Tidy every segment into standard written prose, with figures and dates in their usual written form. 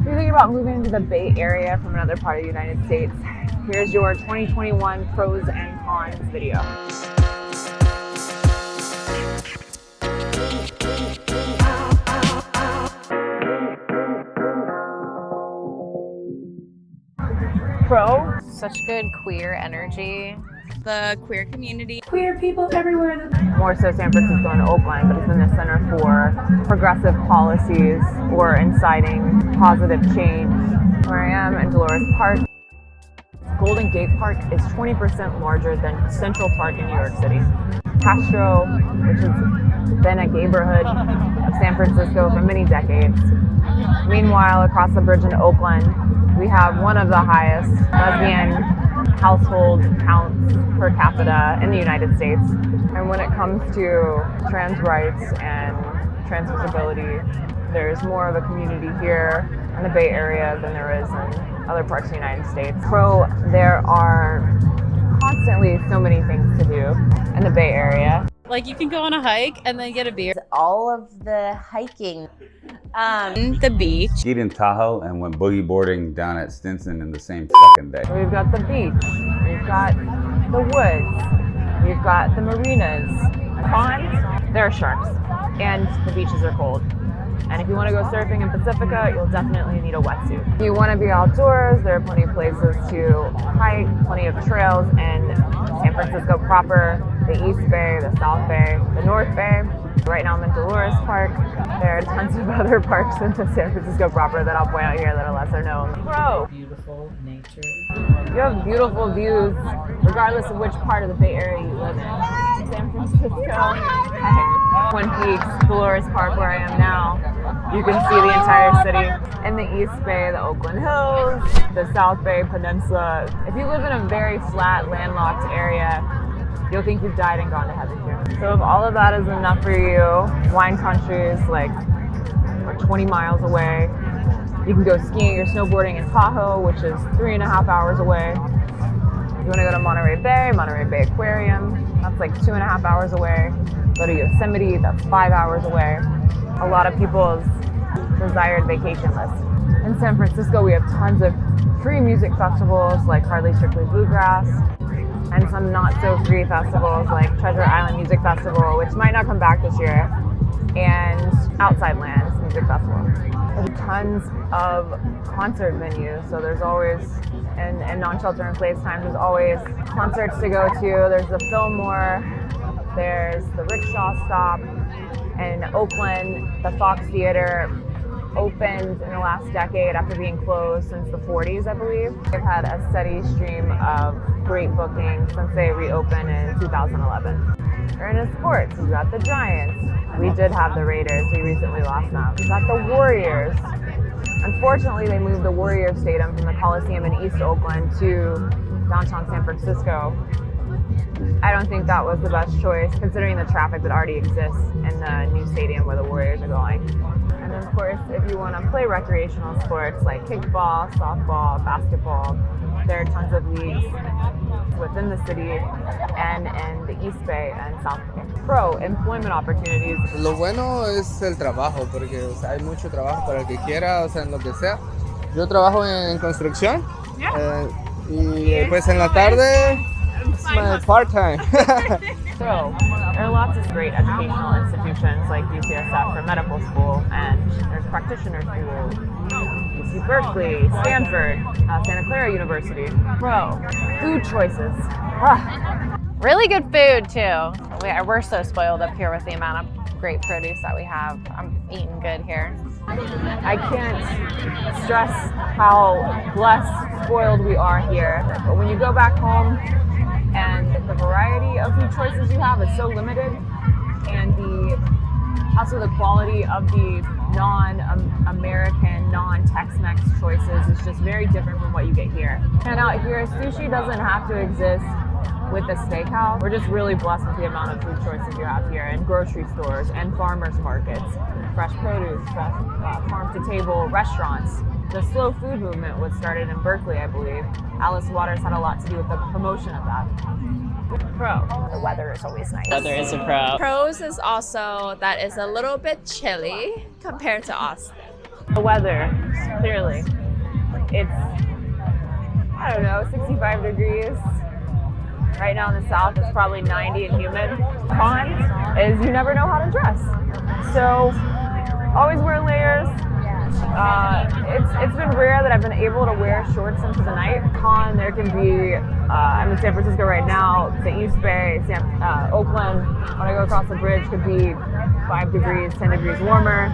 If you're thinking about moving to the Bay Area from another part of the United States, here's your 2021 pros and cons video. Pro, such good queer energy. The queer community. Queer people everywhere. More so San Francisco and Oakland, but it's in the center for progressive policies or inciting positive change. Where I am in Dolores Park, Golden Gate Park is 20% larger than Central Park in New York City. Castro, which has been a neighborhood of San Francisco for many decades. Meanwhile, across the bridge in Oakland, we have one of the highest lesbian household counts per capita in the United States. And when it comes to trans rights and trans visibility, there's more of a community here in the Bay Area than there is in other parts of the United States. Pro, there are constantly so many things to do in the Bay Area. Like you can go on a hike and then get a beer. All of the hiking. The beach. Skied in Tahoe and went boogie boarding down at Stinson in the same fucking day. We've got the beach, we've got the woods, we've got the marinas. Cons, there are sharks, and the beaches are cold. And if you want to go surfing in Pacifica, you'll definitely need a wetsuit. If you want to be outdoors, there are plenty of places to hike, plenty of trails in San Francisco proper, the East Bay, the South Bay, the North Bay. Right now I'm in Dolores Park. There are tons of other parks in San Francisco proper that I'll point out here that are lesser known. Pro. Beautiful nature. You have beautiful views regardless of which part of the Bay Area you live in. San Francisco, Twin Peaks, Dolores Park where I am now. You can see the entire city. In the East Bay, the Oakland Hills, the South Bay Peninsula. If you live in a very flat, landlocked area, you'll think you've died and gone to heaven here. So if all of that is enough for you, wine country is like 20 miles away. You can go skiing or snowboarding in Tahoe, which is 3.5 hours away. If you want to go to Monterey Bay Aquarium, that's like 2.5 hours away. Go to Yosemite, that's 5 hours away. A lot of people's desired vacation list. In San Francisco, we have tons of free music festivals like Hardly Strictly Bluegrass, and some not so free festivals like Treasure Island Music Festival, which might not come back this year, and Outside Lands Music Festival. There's tons of concert venues, so there's always, and non-shelter-in-place times, there's always concerts to go to. There's the Fillmore, there's the Rickshaw Stop. In Oakland, the Fox Theater opened in the last decade after being closed since the 40s, I believe. They've had a steady stream of great bookings since they reopened in 2011. Or in sports, we've got the Giants. We did have the Raiders, we recently lost them. We've got the Warriors. Unfortunately, they moved the Warriors Stadium from the Coliseum in East Oakland to downtown San Francisco. I don't think that was the best choice, considering the traffic that already exists in the new stadium where the Warriors are going. And then, of course, if you want to play recreational sports like kickball, softball, basketball, there are tons of leagues within the city and in the East Bay and South Bay. Pro, employment opportunities. Lo bueno es el trabajo, porque o sea, hay mucho trabajo para el que quiera, o sea, en lo que sea. Yo trabajo en construcción y pues en la tarde it's my part-time. So, there are lots of great educational institutions like UCSF for medical school, and there's practitioner school, UC Berkeley, Stanford, Santa Clara University. Pro, food choices. Really good food too. We're so spoiled up here with the amount of great produce that we have. I'm eating good here. I can't stress how blessed, spoiled we are here. But when you go back home, and the variety of food choices you have is so limited, and also the quality of the non-American, non-Tex-Mex choices is just very different from what you get here. And out here, sushi doesn't have to exist with the steakhouse. We're just really blessed with the amount of food choices you have here, in grocery stores and farmers markets, fresh produce, farm-to-table restaurants. The slow food movement was started in Berkeley, I believe. Alice Waters had a lot to do with the promotion of that. Pro. The weather is always nice. Weather is a pro. Pros is also that it's a little bit chilly compared to Austin. The weather, clearly. It's, I don't know, 65 degrees. Right now in the south, it's probably 90 and humid. Con is you never know how to dress. So always wear layers. It's been rare that I've been able to wear shorts into the night. Con, there can be, I'm in San Francisco right now, the East Bay, Oakland, when I go across the bridge, could be 5 degrees, 10 degrees warmer.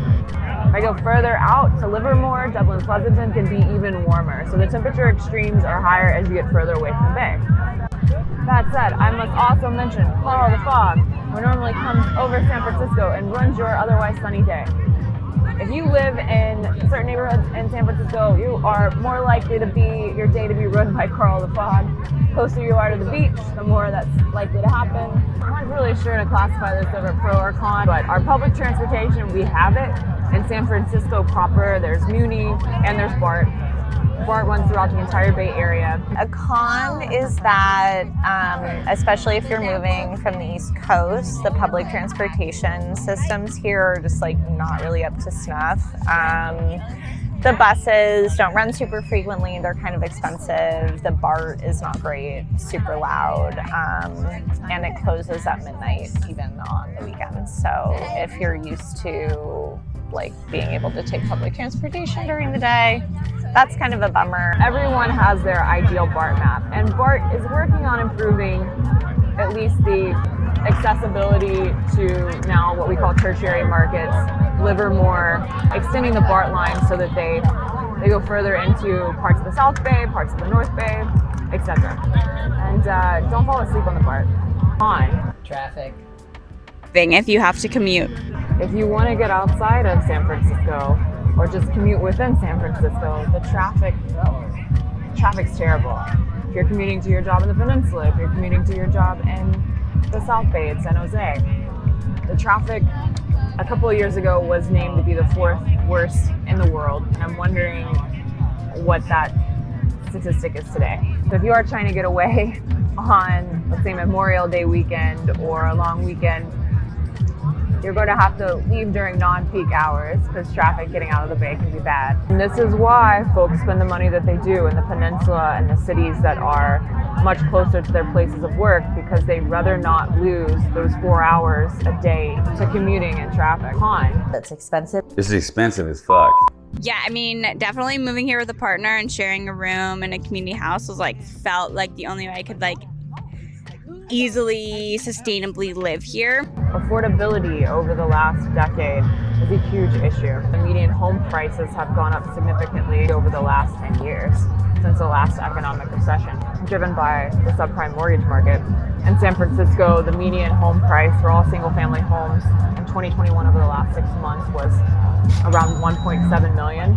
If I go further out to Livermore, Dublin, Pleasanton can be even warmer. So the temperature extremes are higher as you get further away from the bay. That said, I must also mention Carl the Fog, who normally comes over San Francisco and ruins your otherwise sunny day. If you live in certain neighborhoods in San Francisco, you are more likely to be your day to be ruined by Carl the Fog. The closer you are to the beach, the more that's likely to happen. I'm not really sure to classify this as a pro or con, but our public transportation, we have it. In San Francisco proper, there's Muni and there's BART. BART runs throughout the entire Bay Area. A con is that, especially if you're moving from the East Coast, the public transportation systems here are just like not really up to snuff. The buses don't run super frequently, they're kind of expensive. The BART is not great, super loud, and it closes at midnight even on the weekends. So if you're used to like being able to take public transportation during the day, that's kind of a bummer. Everyone has their ideal BART map, and BART is working on improving at least the accessibility to now what we call tertiary markets, Livermore, extending the BART line so that they go further into parts of the South Bay, parts of the North Bay, etc. And don't fall asleep on the BART. On Traffic. If you have to commute. If you want to get outside of San Francisco, or just commute within San Francisco, the traffic's terrible. If you're commuting to your job in the Peninsula, if you're commuting to your job in the South Bay in San Jose, the traffic a couple of years ago was named to be the 4th worst in the world, and I'm wondering what that statistic is today. So if you are trying to get away on, let's say, Memorial Day weekend or a long weekend, you're going to have to leave during non-peak hours because traffic getting out of the bay can be bad. And this is why folks spend the money that they do in the peninsula and the cities that are much closer to their places of work, because they'd rather not lose those 4 hours a day to commuting and traffic. That's expensive. This is expensive as fuck. Yeah, I mean, definitely moving here with a partner and sharing a room in a community house was felt like the only way I could easily, sustainably live here. Affordability over the last decade is a huge issue. The median home prices have gone up significantly over the last 10 years since the last economic recession, driven by the subprime mortgage market. In San Francisco, the median home price for all single-family homes in 2021 over the last 6 months was around $1.7 million.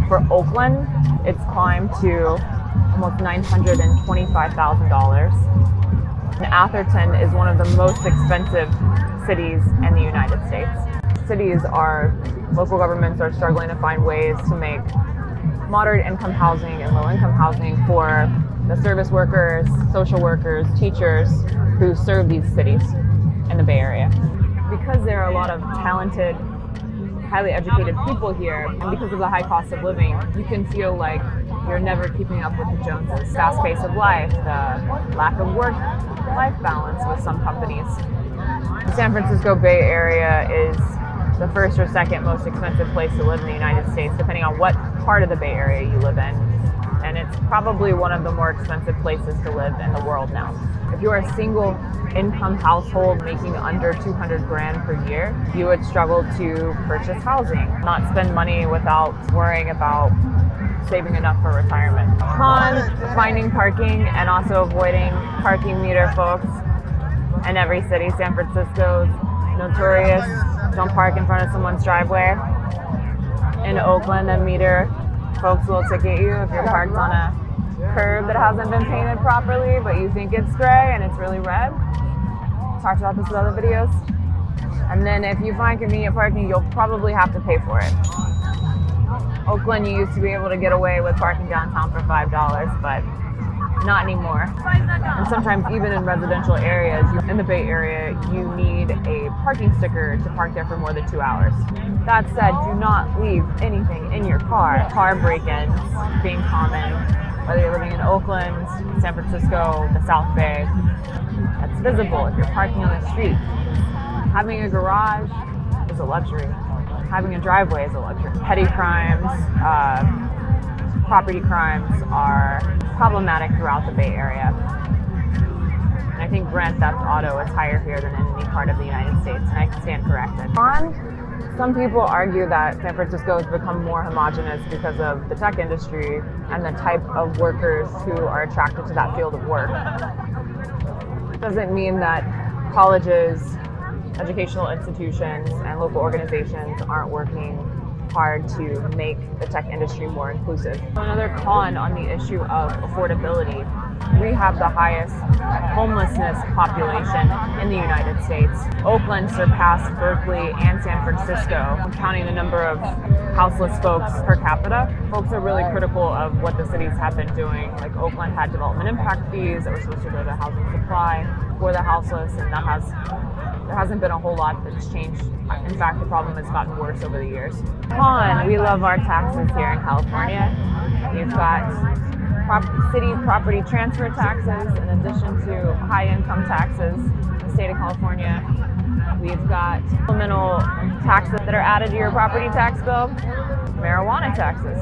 For Oakland, it's climbed to almost $925,000. And Atherton is one of the most expensive cities in the United States. Local governments are struggling to find ways to make moderate income housing and low income housing for the service workers, social workers, teachers who serve these cities in the Bay Area. Because there are a lot of talented, highly educated people here, and because of the high cost of living, you can feel like you're never keeping up with the Joneses. Fast pace of life, the lack of work-life balance with some companies. The San Francisco Bay Area is the first or second most expensive place to live in the United States, depending on what part of the Bay Area you live in. And it's probably one of the more expensive places to live in the world now. If you're a single income household making under 200 grand per year, you would struggle to purchase housing, not spend money without worrying about saving enough for retirement. Con, finding parking and also avoiding parking meter folks in every city. San Francisco's notorious, don't park in front of someone's driveway. In Oakland, a meter folks will ticket you if you're parked on a curb that hasn't been painted properly, but you think it's gray and it's really red. Talked about this in other videos. And then if you find convenient parking, you'll probably have to pay for it. Oakland, you used to be able to get away with parking downtown for $5, but Not anymore. And sometimes even in residential areas, in the Bay Area, you need a parking sticker to park there for more than 2 hours. That said, do not leave anything in your car. Car break-ins being common, whether you're living in Oakland, San Francisco, the South Bay. That's visible if you're parking on the street. Having a garage is a luxury. Having a driveway is a luxury. Petty crimes, property crimes are problematic throughout the Bay Area. And I think grand theft auto is higher here than in any part of the United States, and I can stand corrected. Some people argue that San Francisco has become more homogenous because of the tech industry and the type of workers who are attracted to that field of work. It doesn't mean that colleges, educational institutions, and local organizations aren't working hard to make the tech industry more inclusive. Another con on the issue of affordability, we have the highest homelessness population in the United States. Oakland surpassed Berkeley and San Francisco, counting the number of houseless folks per capita. Folks are really critical of what the cities have been doing. Like Oakland had development impact fees that were supposed to go to housing supply for the houseless, and there hasn't been a whole lot that's changed. In fact, the problem has gotten worse over the years. We love our taxes here in California. We've got city property transfer taxes in addition to high income taxes in the state of California. We've got supplemental taxes that are added to your property tax bill, marijuana taxes,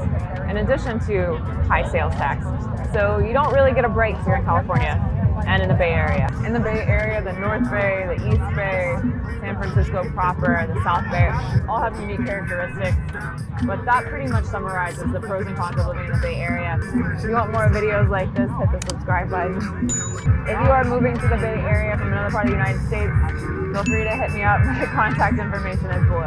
in addition to high sales tax. So you don't really get a break here in California and in the Bay Area. In the Bay Area, the North Bay, the East Bay, San Francisco proper, the South Bay, all have unique characteristics. But that pretty much summarizes the pros and cons of living in the Bay Area. If you want more videos like this, hit the subscribe button. If you are moving to the Bay Area from another part of the United States, feel free to hit me up. My contact information is below.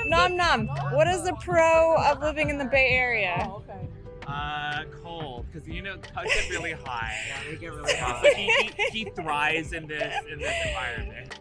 Nom nom. What is the pro of living in the Bay Area? Cold, because hugs get really high. Yeah, they get really hot. So he thrives in this environment.